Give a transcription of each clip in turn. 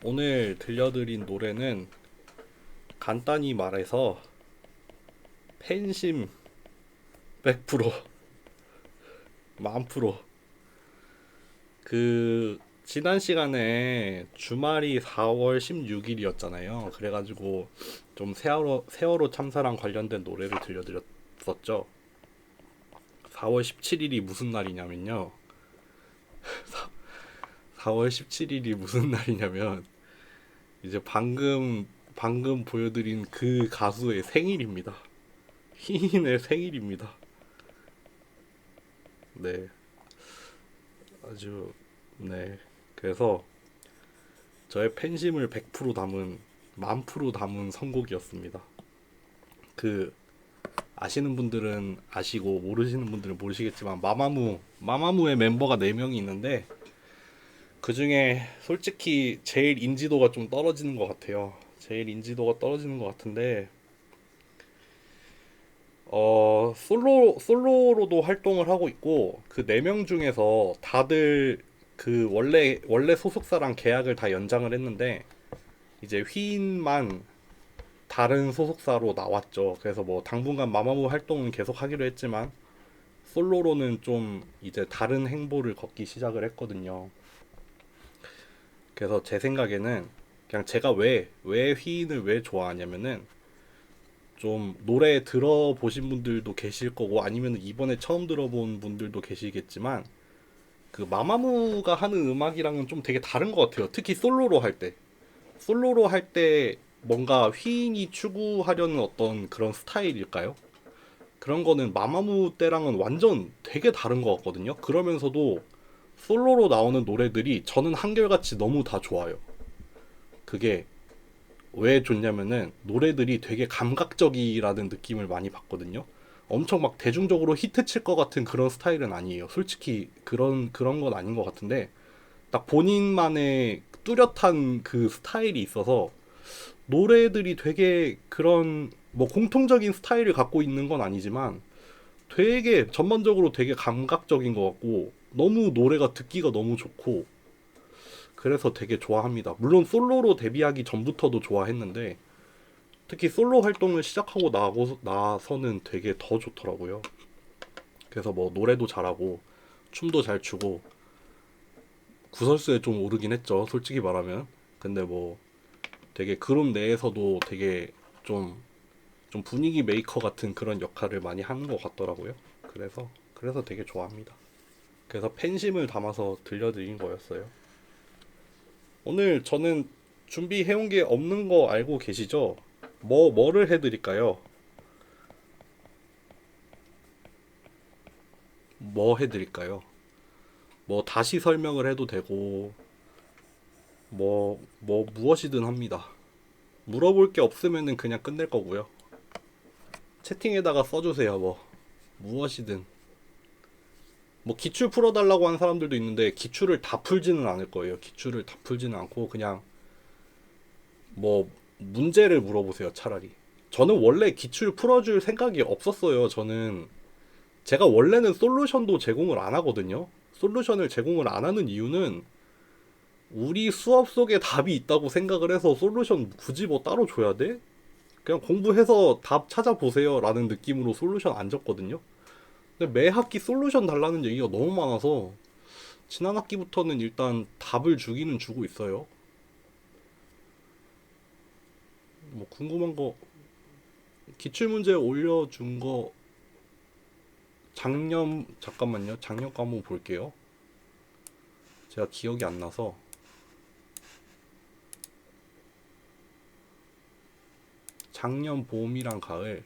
오늘 들려드린 노래는 간단히 말해서 팬심 100%, 만 프로. 지난 시간에 주말이 4월 16일이었잖아요. 그래가지고 좀 세월호 참사랑 관련된 노래를 들려드렸었죠. 4월 17일이 무슨 날이냐면요. 4월 17일이 무슨 날이냐면 이제 방금 보여드린 그 가수의 생일입니다. 휘인의 생일입니다. 네, 아주 네. 그래서 저의 팬심을 100% 담은 만 프로 담은 선곡이었습니다. 그 아시는 분들은 아시고 모르시는 분들은 모르시겠지만 마마무의 멤버가 4명이 있는데 그 중에 솔직히 제일 인지도가 좀 떨어지는 것 같아요. 제일 인지도가 떨어지는 것 같은데 솔로로도 활동을 하고 있고 그 4명 중에서 다들 그 원래 소속사랑 계약을 다 연장을 했는데 이제 휘인만 다른 소속사로 나왔죠. 그래서 뭐 당분간 마마무 활동은 계속 하기로 했지만 솔로로는 좀 이제 다른 행보를 걷기 시작을 했거든요. 그래서 제 생각에는 그냥 제가 왜 휘인을 왜 좋아하냐면은 좀 노래 들어보신 분들도 계실 거고 아니면 이번에 처음 들어본 분들도 계시겠지만 그 마마무가 하는 음악이랑은 좀 되게 다른 것 같아요. 특히 솔로로 할 때 뭔가 휘인이 추구하려는 어떤 그런 스타일일까요? 그런 거는 마마무 때랑은 완전 되게 다른 것 같거든요. 그러면서도 솔로로 나오는 노래들이 저는 한결같이 너무 다 좋아요. 그게 왜 좋냐면은 노래들이 되게 감각적이라는 느낌을 많이 받거든요. 엄청 막 대중적으로 히트 칠 것 같은 그런 스타일은 아니에요. 솔직히 그런 건 아닌 것 같은데 딱 본인만의 뚜렷한 그 스타일이 있어서 노래들이 되게 그런 뭐 공통적인 스타일을 갖고 있는 건 아니지만 되게 전반적으로 되게 감각적인 것 같고 너무 노래가 듣기가 너무 좋고 그래서 되게 좋아합니다. 물론 솔로로 데뷔하기 전부터도 좋아했는데 특히 솔로 활동을 시작하고 나서는 되게 더 좋더라고요. 그래서 뭐 노래도 잘하고 춤도 잘 추고 구설수에 좀 오르긴 했죠. 솔직히 말하면. 근데 뭐 되게 그룹 내에서도 되게 좀, 좀 분위기 메이커 같은 그런 역할을 많이 하는 것 같더라고요. 그래서 되게 좋아합니다. 그래서 팬심을 담아서 들려드린 거였어요. 오늘 저는 준비해온 게 없는 거 알고 계시죠? 뭐를 해드릴까요? 뭐 해드릴까요? 뭐 다시 설명을 해도 되고 무엇이든 합니다. 물어볼 게 없으면은 그냥 끝낼 거고요. 채팅에다가 써주세요. 뭐 무엇이든. 뭐 기출 풀어달라고 하는 사람들도 있는데 기출을 다 풀지는 않을 거예요. 기출을 다 풀지는 않고 그냥 뭐 문제를 물어보세요. 차라리. 저는 원래 기출 풀어줄 생각이 없었어요. 제가 원래는 솔루션도 제공을 안 하거든요. 솔루션을 제공을 안 하는 이유는 우리 수업 속에 답이 있다고 생각을 해서 솔루션 굳이 뭐 따로 줘야 돼? 그냥 공부해서 답 찾아보세요 라는 느낌으로 솔루션 안 줬거든요. 근데 매 학기 솔루션 달라는 얘기가 너무 많아서 지난 학기부터는 일단 답을 주기는 주고 있어요. 뭐 궁금한 거 기출문제 올려준 거 잠깐만요. 작년 거 한번 볼게요. 제가 기억이 안 나서 작년 봄이랑 가을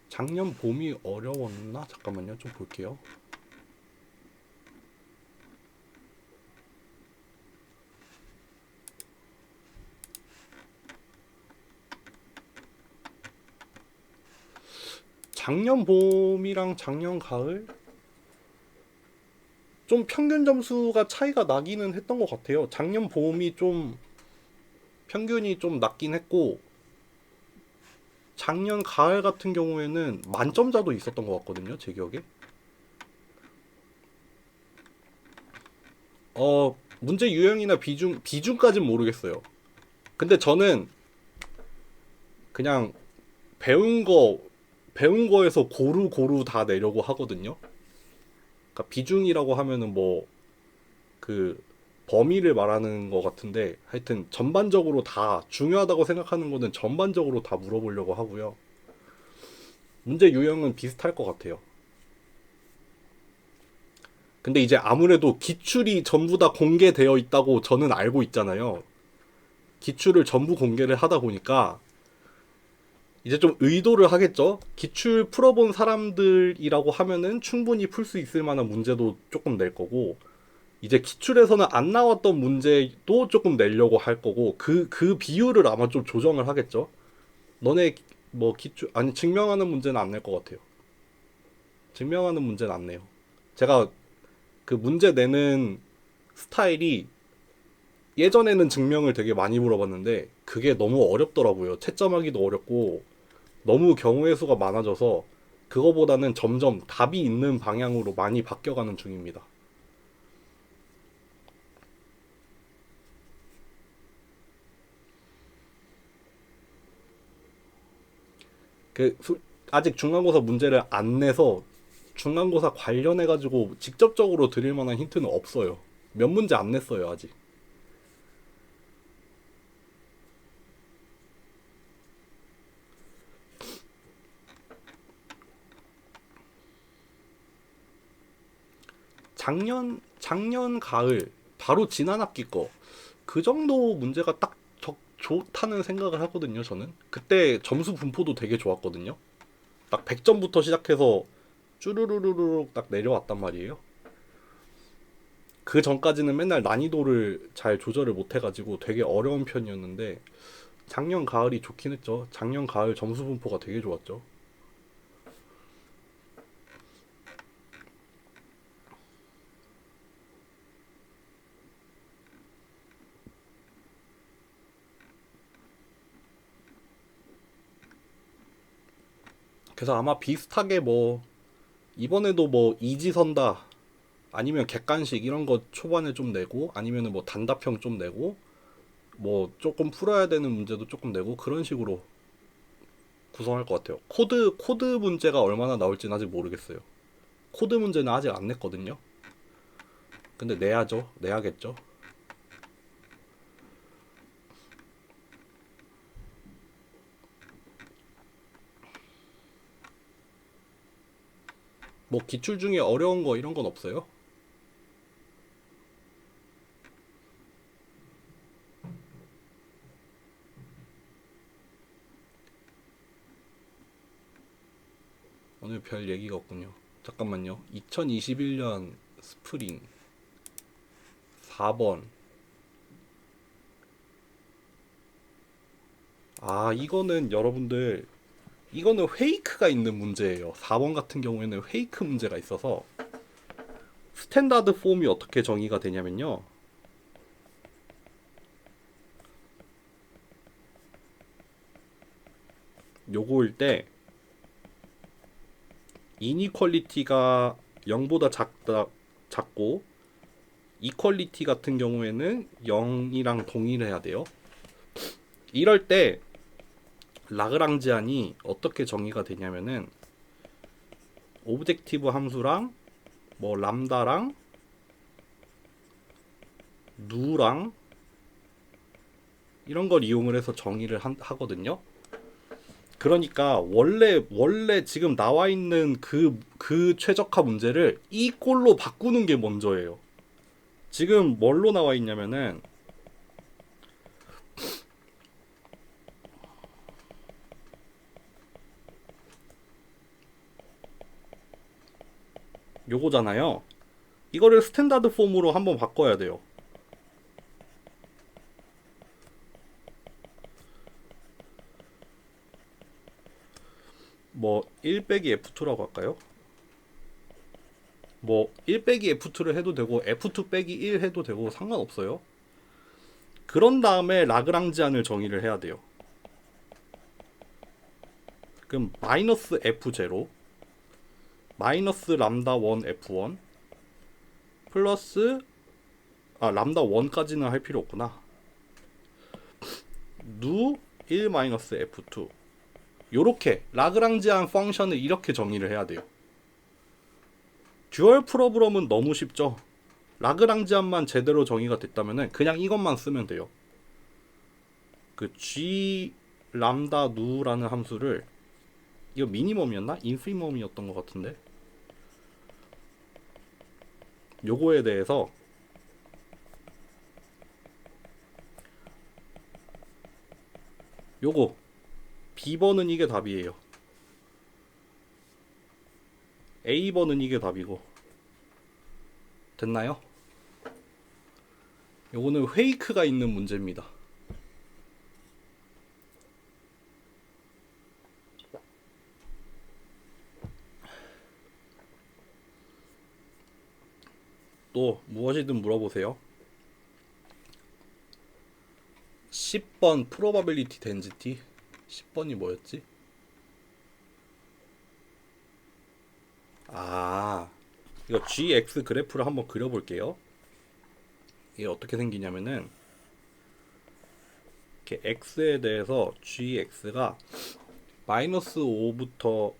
작년 봄이 어려웠나? 잠깐만요. 좀 볼게요. 작년 봄이랑 작년 가을 좀 평균 점수가 차이가 나기는 했던 것 같아요. 작년 봄이 좀 평균이 좀 낮긴 했고 작년 가을 같은 경우에는 만점자도 있었던 것 같거든요. 제 기억에. 어 문제 유형이나 비중까진 모르겠어요. 근데 저는 그냥 배운 거 배운 거에서 고루 다 내려고 하거든요. 그러니까 비중이라고 하면은 뭐 그 범위를 말하는 것 같은데, 하여튼 전반적으로 다 중요하다고 생각하는 거는 전반적으로 다 물어보려고 하고요. 문제 유형은 비슷할 것 같아요. 근데 이제 아무래도 기출이 전부 다 공개되어 있다고 저는 알고 있잖아요. 기출을 전부 공개를 하다 보니까 이제 좀 의도를 하겠죠. 기출 풀어본 사람들이라고 하면은 충분히 풀 수 있을 만한 문제도 조금 낼 거고, 이제 기출에서는 안 나왔던 문제도 조금 내려고 할 거고, 그 비율을 아마 좀 조정을 하겠죠. 너네 뭐 기출 아니 증명하는 문제는 안 낼 것 같아요. 증명하는 문제는 안 내요. 제가 그 문제 내는 스타일이, 예전에는 증명을 되게 많이 물어봤는데 그게 너무 어렵더라고요. 채점하기도 어렵고 너무 경우의 수가 많아져서 그거보다는 점점 답이 있는 방향으로 많이 바뀌어가는 중입니다. 그 아직 중간고사 문제를 안 내서 중간고사 관련해 가지고 직접적으로 드릴 만한 힌트는 없어요. 몇 문제 안 냈어요 아직. 작년 가을 바로 지난 학기 거 그 정도 문제가 딱 좋다는 생각을 하거든요. 저는 그때 점수 분포도 되게 좋았거든요. 딱 100점부터 시작해서 쭈루루루룩 딱 내려왔단 말이에요. 그 전까지는 맨날 난이도를 잘 조절을 못 해가지고 되게 어려운 편이었는데, 작년 가을이 좋긴 했죠. 작년 가을 점수 분포가 되게 좋았죠. 그래서 아마 비슷하게 뭐 이번에도 뭐 이지선다 아니면 객관식 이런 거 초반에 좀 내고, 아니면은 뭐 단답형 좀 내고, 뭐 조금 풀어야 되는 문제도 조금 내고, 그런 식으로 구성할 것 같아요. 코드 문제가 얼마나 나올지는 아직 모르겠어요. 코드 문제는 아직 안 냈거든요. 근데 내야겠죠. 뭐 기출 중에 어려운 거 이런 건 없어요? 오늘 별 얘기가 없군요. 잠깐만요. 2021년 스프링 4번. 아, 이거는 여러분들, 이거는 페이크가 있는 문제예요. 4번 같은 경우에는 페이크 문제가 있어서, 스탠다드 폼이 어떻게 정의가 되냐면요. 요거일 때 이니퀄리티가 0보다 작고, 이퀄리티 같은 경우에는 0이랑 동일해야 돼요. 이럴 때 라그랑지안이 어떻게 정의가 되냐면은, 오브젝티브 함수랑 뭐 람다랑 누랑 이런 걸 이용을 해서 정의를 하거든요. 그러니까 원래 지금 나와 있는 그 최적화 문제를 이 꼴로 바꾸는 게 먼저예요. 지금 뭘로 나와 있냐면은, 요거잖아요. 이거를 스탠다드 폼으로 한번 바꿔야 돼요. 뭐 1 빼기 F2라고 할까요? 뭐 1 빼기 F2를 해도 되고 F2 빼기 1 해도 되고 상관없어요. 그런 다음에 라그랑지안을 정의를 해야 돼요. 그럼 마이너스 F0 마이너스 람다 1 F1 플러스 아 람다 1까지는 할 필요 없구나. 누 1-f2 요렇게 라그랑지안 펑션을 이렇게 정의를 해야 돼요. 듀얼 프로브럼은 너무 쉽죠. 라그랑지안만 제대로 정의가 됐다면 그냥 이것만 쓰면 돼요. 그 g 람다 누라는 함수를, 이거 미니멈이었나? 인피멈이었던 것 같은데, 요거에 대해서 요거 B번은 이게 답이에요. A번은 이게 답이고. 됐나요? 요거는 페이크가 있는 문제입니다. 또 무엇이든 물어보세요. 10번 probability density. 10번이 뭐였지? 아, 이거 GX 그래프를 한번 그려볼게요. 이게 어떻게 생기냐면은 이렇게 X에 대해서 GX가 마이너스 5부터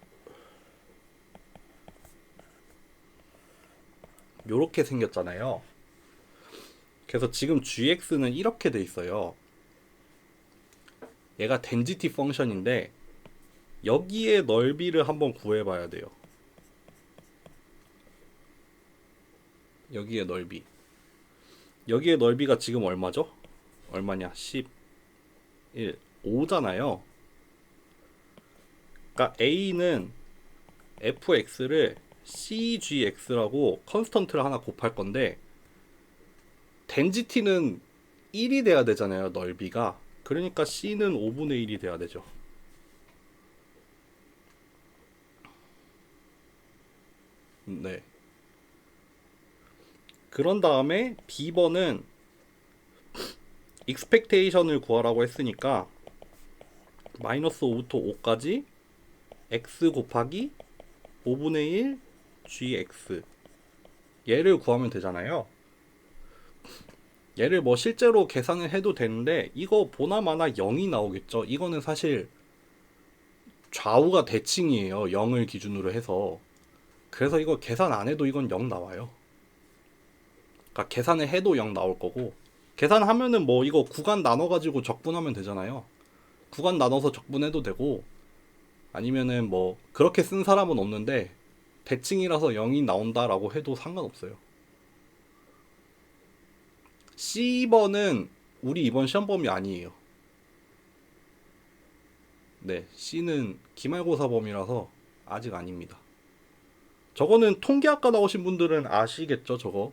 요렇게 생겼잖아요. 그래서 지금 GX는 이렇게 돼 있어요. 얘가 density 펑션인데 여기에 넓이를 한번 구해봐야 돼요. 여기에 넓이. 여기에 넓이가 지금 얼마죠? 얼마냐? 11, 5잖아요. 그러니까 A는 fx를 cgx라고 컨스턴트를 하나 곱할 건데 density는 1이 돼야 되잖아요, 넓이가. 그러니까 c는 5분의 1이 돼야 되죠. 네. 그런 다음에 B번은 expectation을 구하라고 했으니까 마이너스 5부터 5까지 x 곱하기 5분의 1 gx 얘를 구하면 되잖아요. 얘를 뭐 실제로 계산을 해도 되는데 이거 보나마나 0이 나오겠죠. 이거는 사실 좌우가 대칭이에요, 0을 기준으로 해서. 그래서 이거 계산 안 해도 이건 0 나와요. 그러니까 계산을 해도 0 나올 거고, 계산하면은 뭐 이거 구간 나눠가지고 적분하면 되잖아요. 구간 나눠서 적분해도 되고, 아니면은 뭐 그렇게 쓴 사람은 없는데 대칭이라서 0이 나온다라고 해도 상관없어요. C번은 우리 이번 시험 범위 아니에요. 네, C는 기말고사 범위라서 아직 아닙니다. 저거는 통계학과 나오신 분들은 아시겠죠, 저거.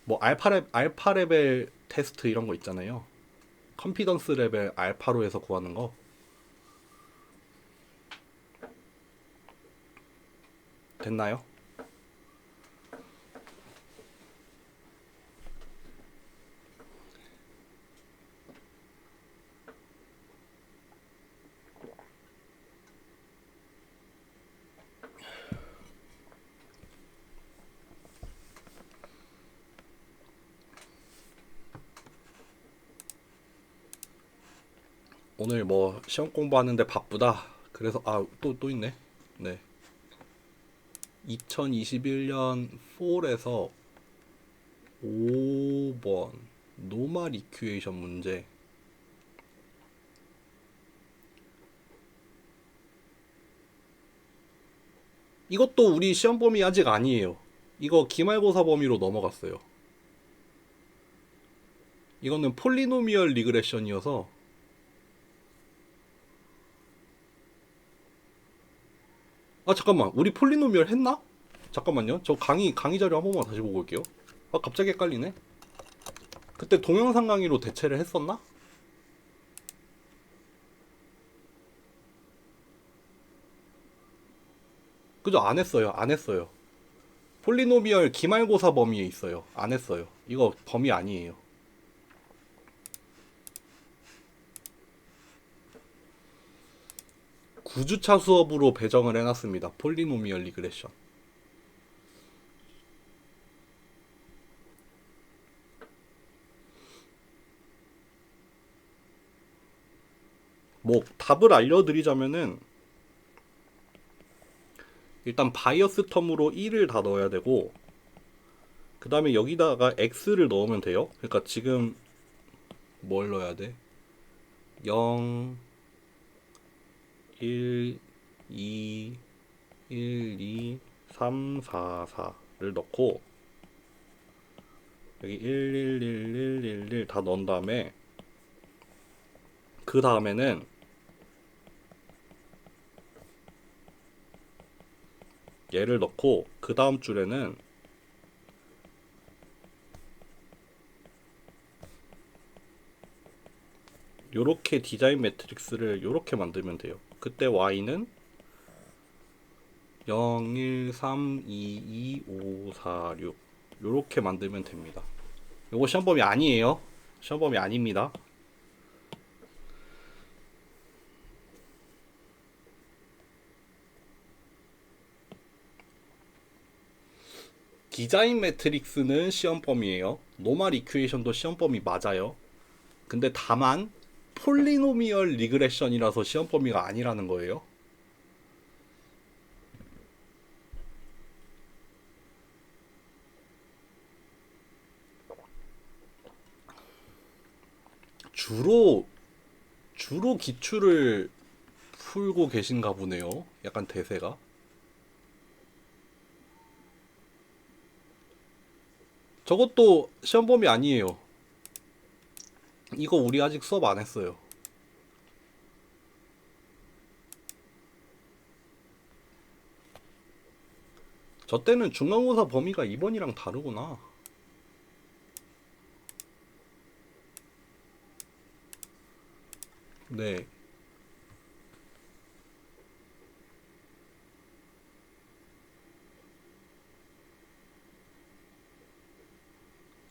뭐 알파 레벨 테스트 이런 거 있잖아요. 컨피던스 레벨 알파로 해서 구하는 거. 됐나요? 오늘 뭐 시험 공부하는데 바쁘다. 그래서 또 있네. 네. 2021년 4에서 5번 노멀 이큐에이션 문제. 이것도 우리 시험 범위 아직 아니에요. 이거 기말고사 범위로 넘어갔어요. 이거는 폴리노미얼 리그레션이어서. 잠깐만, 우리 폴리노미얼 했나? 잠깐만요, 저 강의 자료 한 번만 다시 보고 올게요. 갑자기 헷갈리네. 그때 동영상 강의로 대체를 했었나? 그죠? 안 했어요. 폴리노미얼 기말고사 범위에 있어요. 안 했어요. 이거 범위 아니에요. 구주차 수업으로 배정을 해놨습니다. 폴리노미얼 리그레션. 뭐 답을 알려드리자면은 일단 바이어스 텀으로 1을 다 넣어야 되고, 그 다음에 여기다가 x를 넣으면 돼요. 그러니까 지금 뭘 넣어야 돼? 0, 1, 2, 1, 2, 3, 4, 4를 넣고, 여기 1, 1, 1, 1, 1, 1 다 넣은 다음에, 그 다음에는 얘를 넣고, 그 다음 줄에는 요렇게 디자인 매트릭스를 요렇게 만들면 돼요. 그때 y는 0, 1, 3, 2, 2, 5, 4, 6 요렇게 만들면 됩니다. 요거 시험범위 아니에요. 시험범위 아닙니다. 디자인 매트릭스는 시험범위예요. 노멀 이퀘이션도 시험범위 맞아요. 근데 다만 폴리노미얼 리그레션이라서 시험범위가 아니라는 거예요. 주로 기출을 풀고 계신가 보네요. 약간 대세가. 저것도 시험범위 아니에요. 이거 우리 아직 수업 안 했어요. 저 때는 중간고사 범위가 이번이랑 다르구나. 네.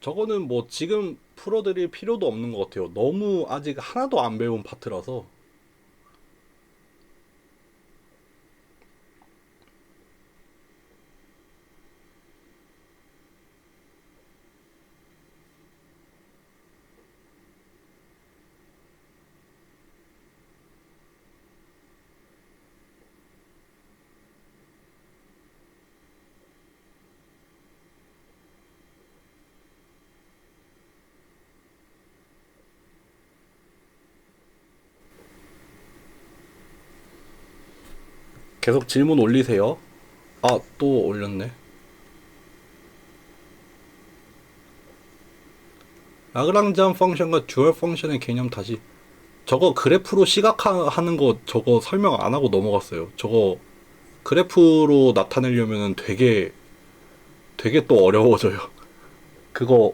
저거는 뭐 지금 풀어드릴 필요도 없는 것 같아요. 너무 아직 하나도 안 배운 파트라서. 계속 질문 올리세요. 아, 또 올렸네. 라그랑지안 펑션과 듀얼 펑션의 개념 다시. 저거 그래프로 시각화하는 거 저거 설명 안 하고 넘어갔어요. 저거 그래프로 나타내려면 되게 또 어려워져요. 그거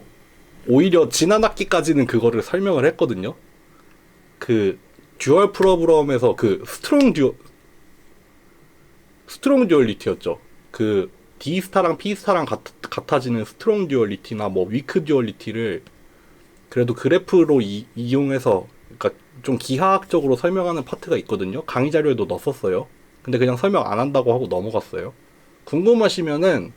오히려 지난 학기까지는 그거를 설명을 했거든요. 그 듀얼 프로브럼에서 그 스트롱 듀얼리티였죠. 그 D 스타랑 P 스타랑 같아지는 스트롱 듀얼리티나 뭐 위크 듀얼리티를 그래도 그래프로 이용해서, 그러니까 좀 기하학적으로 설명하는 파트가 있거든요. 강의 자료에도 넣었어요. 근데 그냥 설명 안 한다고 하고 넘어갔어요. 궁금하시면은,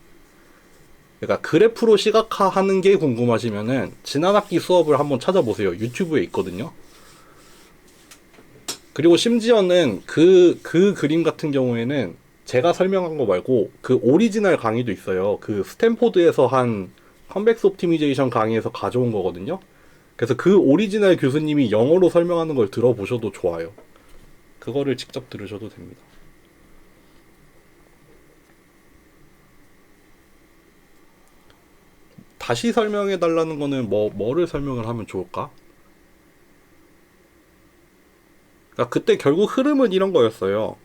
그러니까 그래프로 시각화하는 게 궁금하시면은 지난 학기 수업을 한번 찾아보세요. 유튜브에 있거든요. 그리고 심지어는 그 그림 같은 경우에는 제가 설명한 거 말고 그 오리지널 강의도 있어요. 그 스탠포드에서 한 컨벡스 옵티미제이션 강의에서 가져온 거거든요. 그래서 그 오리지널 교수님이 영어로 설명하는 걸 들어보셔도 좋아요. 그거를 직접 들으셔도 됩니다. 다시 설명해 달라는 거는 뭐를 설명을 하면 좋을까? 그러니까 그때 결국 흐름은 이런 거였어요.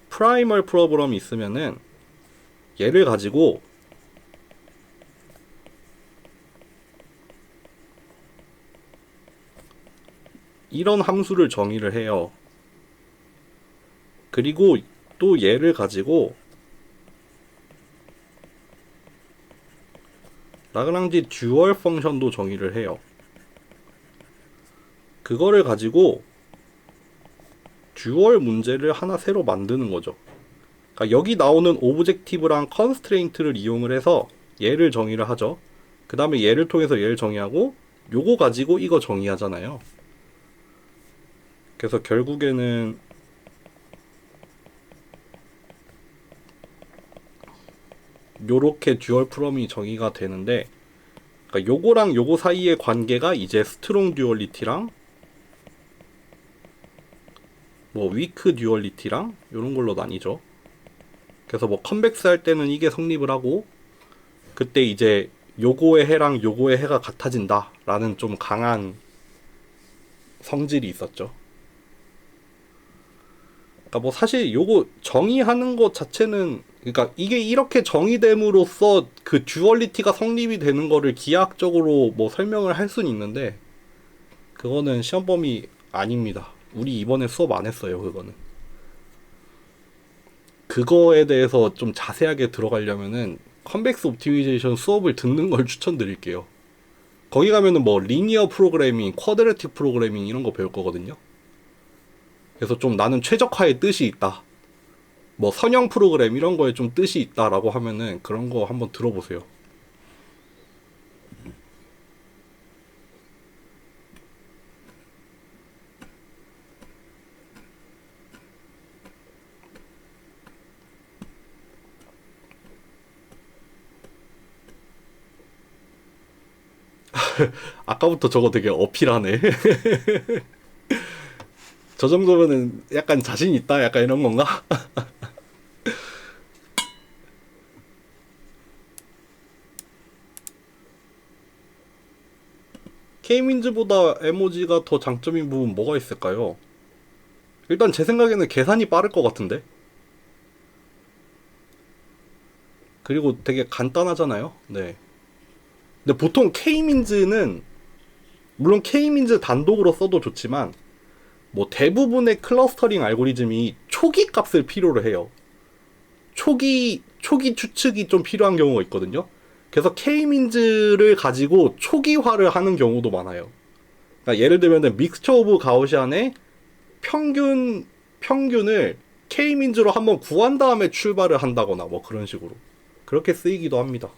프라이멀 프로브럼이 있으면은 얘를 가지고 이런 함수를 정의를 해요. 그리고 또 얘를 가지고 라그랑지 듀얼 펑션도 정의를 해요. 그거를 가지고 듀얼 문제를 하나 새로 만드는 거죠. 그러니까 여기 나오는 오브젝티브랑 컨스트레인트를 이용을 해서 얘를 정의를 하죠. 그 다음에 얘를 통해서 얘를 정의하고 요거 가지고 이거 정의하잖아요. 그래서 결국에는 요렇게 듀얼 프롬이 정의가 되는데, 그러니까 요거랑 요거 사이의 관계가 이제 스트롱 듀얼리티랑 뭐 위크 듀얼리티랑 요런 걸로 나뉘죠. 그래서 뭐 컨벡스 할 때는 이게 성립을 하고, 그때 이제 요거의 해랑 요거의 해가 같아진다 라는 좀 강한 성질이 있었죠. 그러니까 뭐 사실 요거 정의하는 것 자체는, 그러니까 이게 이렇게 정의됨으로써 그 듀얼리티가 성립이 되는 거를 기하학적으로 뭐 설명을 할 수는 있는데, 그거는 시험 범위 아닙니다. 우리 이번에 수업 안 했어요. 그거는. 그거에 대해서 좀 자세하게 들어가려면은 컨벡스 옵티미제이션 수업을 듣는 걸 추천드릴게요. 거기 가면은 뭐 리니어 프로그래밍, 쿼드래틱 프로그래밍 이런 거 배울 거거든요. 그래서 좀 나는 최적화의 뜻이 있다, 뭐 선형 프로그램 이런 거에 좀 뜻이 있다라고 하면은 그런 거 한번 들어보세요. 아까부터 저거 되게 어필하네. 저 정도면은 약간 자신 있다, 약간 이런 건가? K민즈보다 에모지가 더 장점인 부분 뭐가 있을까요? 일단 제 생각에는 계산이 빠를 것 같은데. 그리고 되게 간단하잖아요. 네. 근데 보통 K민즈는, 물론 K민즈 단독으로 써도 좋지만 뭐 대부분의 클러스터링 알고리즘이 초기 값을 필요로 해요. 초기 추측이 좀 필요한 경우가 있거든요. 그래서 K민즈를 가지고 초기화를 하는 경우도 많아요. 그러니까 예를 들면 믹스처 오브 가우시안의 평균을 K민즈로 한번 구한 다음에 출발을 한다거나 뭐 그런 식으로 그렇게 쓰이기도 합니다.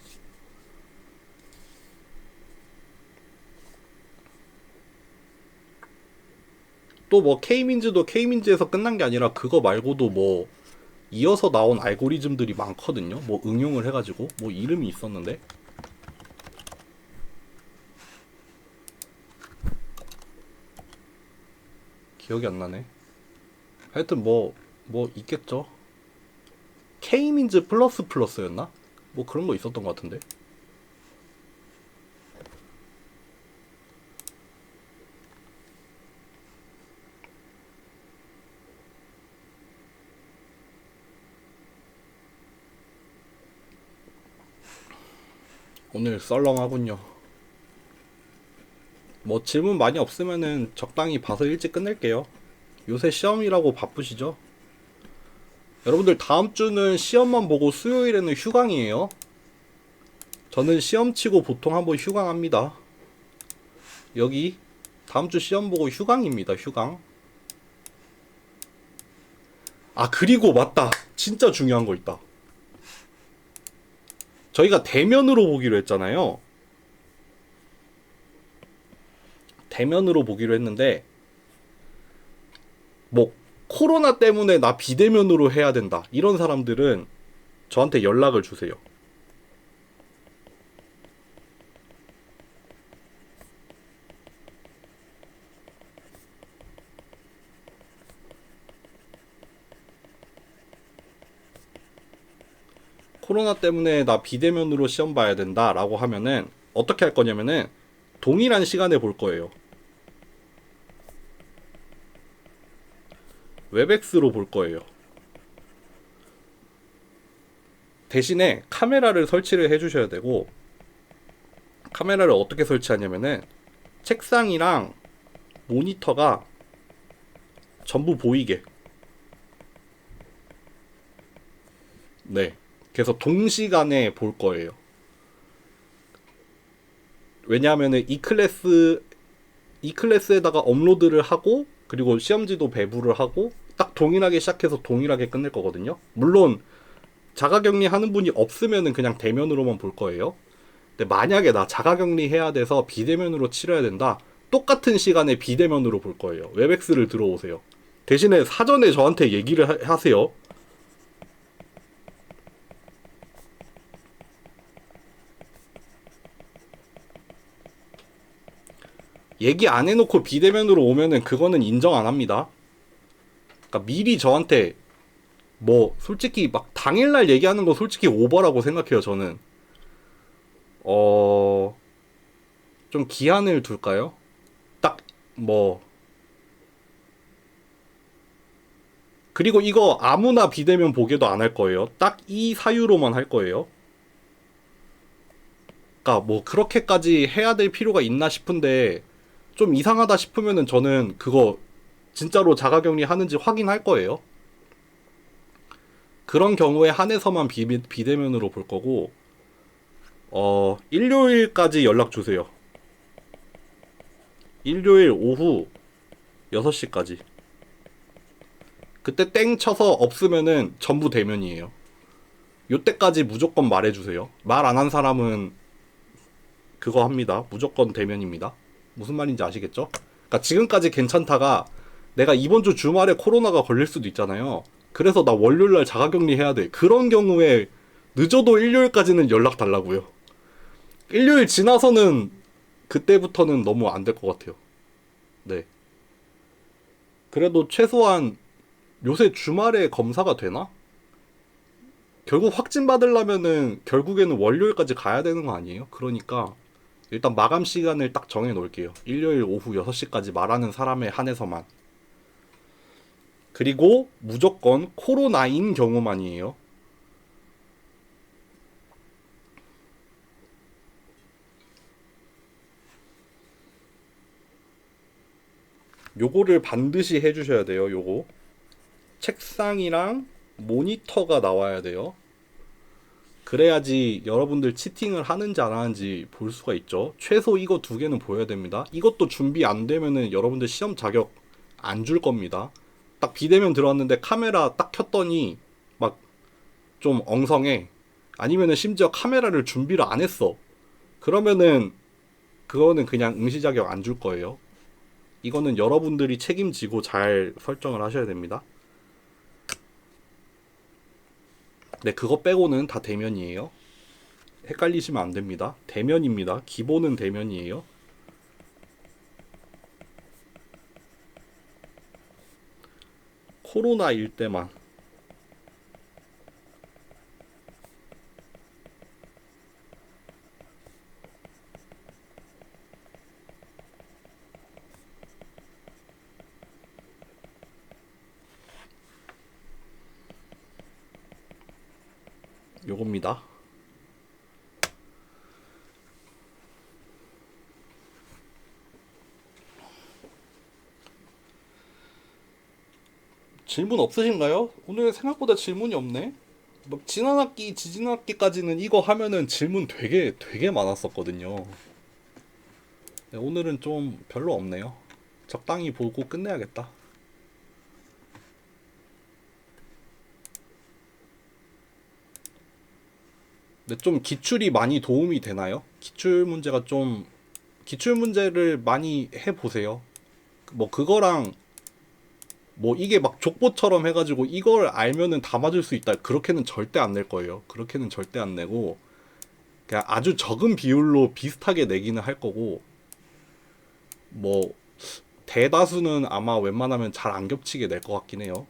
또 뭐 K민즈도 K민즈에서 끝난 게 아니라 그거 말고도 뭐 이어서 나온 알고리즘들이 많거든요. 뭐 응용을 해가지고 뭐 이름이 있었는데 기억이 안 나네. 하여튼 뭐 있겠죠. K민즈 플러스 플러스였나? 뭐 그런 거 있었던 것 같은데. 오늘 썰렁하군요. 뭐 질문 많이 없으면은 적당히 봐서 일찍 끝낼게요. 요새 시험이라고 바쁘시죠? 여러분들 다음 주는 시험만 보고 수요일에는 휴강이에요. 저는 시험 치고 보통 한번 휴강합니다. 여기 다음 주 시험 보고 휴강입니다. 휴강. 아, 그리고 맞다. 진짜 중요한 거 있다. 저희가 대면으로 보기로 했잖아요. 대면으로 보기로 했는데 뭐 코로나 때문에 나 비대면으로 해야 된다, 이런 사람들은 저한테 연락을 주세요. 코로나 때문에 나 비대면으로 시험 봐야 된다 라고 하면은 어떻게 할 거냐면은 동일한 시간에 볼 거예요. 웹엑스로 볼 거예요. 대신에 카메라를 설치를 해주셔야 되고, 카메라를 어떻게 설치하냐면은 책상이랑 모니터가 전부 보이게. 네. 그래서 동시간에 볼 거예요. 왜냐하면은 이 클래스에다가 업로드를 하고 그리고 시험지도 배부를 하고 딱 동일하게 시작해서 동일하게 끝낼 거거든요. 물론 자가격리 하는 분이 없으면은 그냥 대면으로만 볼 거예요. 근데 만약에 나 자가격리 해야 돼서 비대면으로 치러야 된다, 똑같은 시간에 비대면으로 볼 거예요. 웹엑스를 들어오세요. 대신에 사전에 저한테 얘기를 하세요. 얘기 안 해놓고 비대면으로 오면은 그거는 인정 안 합니다. 그러니까 미리 저한테 뭐 솔직히 막 당일날 얘기하는 거 솔직히 오버라고 생각해요. 저는 좀 기한을 둘까요? 딱 뭐 그리고 이거 아무나 비대면 보게도 안 할 거예요. 딱 이 사유로만 할 거예요. 그러니까 뭐 그렇게까지 해야 될 필요가 있나 싶은데 좀 이상하다 싶으면은 저는 그거 진짜로 자가격리 하는지 확인할 거예요. 그런 경우에 한해서만 비대면으로 볼 거고 일요일까지 연락 주세요. 일요일 오후 6시까지. 그때 땡 쳐서 없으면은 전부 대면이에요. 요때까지 무조건 말해주세요. 말 안 한 사람은 그거 합니다. 무조건 대면입니다. 무슨 말인지 아시겠죠? 그러니까 지금까지 괜찮다가 내가 이번 주 주말에 코로나가 걸릴 수도 있잖아요. 그래서 나 월요일날 자가격리 해야 돼. 그런 경우에 늦어도 일요일까지는 연락 달라고요. 일요일 지나서는 그때부터는 너무 안 될 것 같아요. 네. 그래도 최소한 요새 주말에 검사가 되나? 결국 확진 받으려면은 결국에는 월요일까지 가야 되는 거 아니에요? 그러니까 일단 마감 시간을 딱 정해 놓을게요. 일요일 오후 6시까지 말하는 사람에 한해서만. 그리고 무조건 코로나인 경우만이에요. 요거를 반드시 해주셔야 돼요. 요거 책상이랑 모니터가 나와야 돼요. 그래야지 여러분들 치팅을 하는지 안 하는지 볼 수가 있죠. 최소 이거 두 개는 보여야 됩니다. 이것도 준비 안 되면은 여러분들 시험 자격 안 줄 겁니다. 딱 비대면 들어왔는데 카메라 딱 켰더니 막 좀 엉성해. 아니면은 심지어 카메라를 준비를 안 했어. 그러면은 그거는 그냥 응시 자격 안 줄 거예요. 이거는 여러분들이 책임지고 잘 설정을 하셔야 됩니다. 네, 그거 빼고는 다 대면이에요. 헷갈리시면 안 됩니다. 대면입니다. 기본은 대면이에요. 코로나일 때만. 요겁니다. 질문 없으신가요? 오늘 생각보다 질문이 없네. 막 지난 학기, 지지난 학기까지는 이거 하면은 질문 되게 많았었거든요. 네, 오늘은 좀 별로 없네요. 적당히 보고 끝내야겠다. 근데 좀 기출이 많이 도움이 되나요? 기출 문제를 많이 해보세요. 뭐 그거랑 뭐 이게 막 족보처럼 해가지고 이걸 알면은 다 맞을 수 있다. 그렇게는 절대 안 낼 거예요. 그렇게는 절대 안 내고 그냥 아주 적은 비율로 비슷하게 내기는 할 거고 뭐 대다수는 아마 웬만하면 잘 안 겹치게 낼 것 같긴 해요.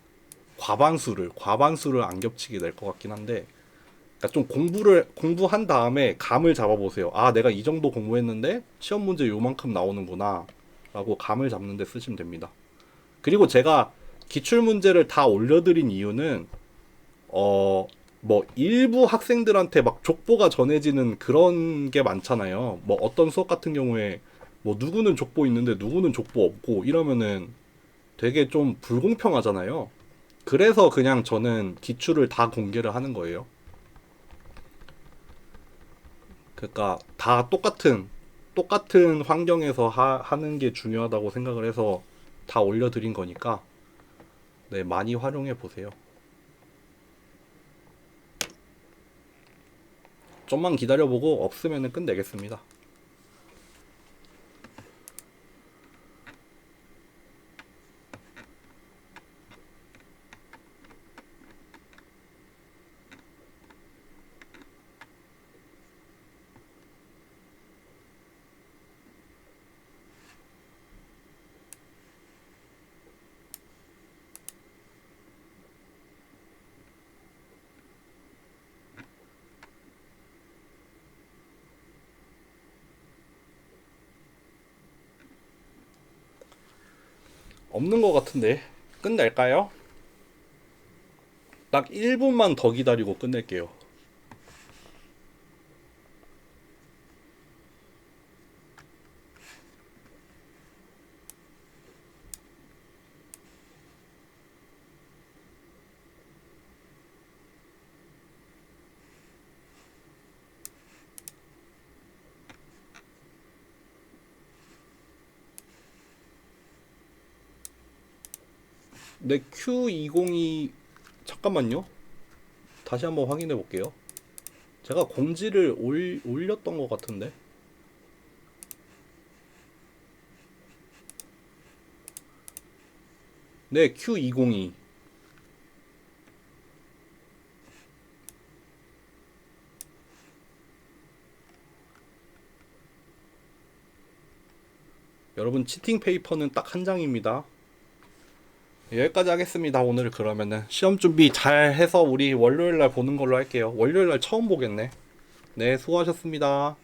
과반수를 안 겹치게 낼 것 같긴 한데 그러니까 좀 공부한 다음에 감을 잡아보세요. 아, 내가 이 정도 공부했는데 시험 문제 요만큼 나오는구나 라고 감을 잡는 데 쓰시면 됩니다. 그리고 제가 기출 문제를 다 올려드린 이유는 뭐 일부 학생들한테 막 족보가 전해지는 그런 게 많잖아요. 뭐 어떤 수업 같은 경우에 뭐 누구는 족보 있는데 누구는 족보 없고 이러면은 되게 좀 불공평하잖아요. 그래서 그냥 저는 기출을 다 공개를 하는 거예요. 그러니까 다 똑같은 환경에서 하는 게 중요하다고 생각을 해서 다 올려드린 거니까 네, 많이 활용해 보세요. 좀만 기다려보고 없으면 끝내겠습니다. 없는 것 같은데 끝낼까요? 딱 1분만 더 기다리고 끝낼게요. 네, Q202 잠깐만요. 다시 한번 확인해 볼게요. 제가 공지를 올렸던 것 같은데. 네, Q202. 여러분 치팅 페이퍼는 딱 한 장입니다. 여기까지 하겠습니다. 오늘 그러면은 시험 준비 잘 해서 우리 월요일 날 보는 걸로 할게요. 월요일 날 처음 보겠네. 네, 수고하셨습니다.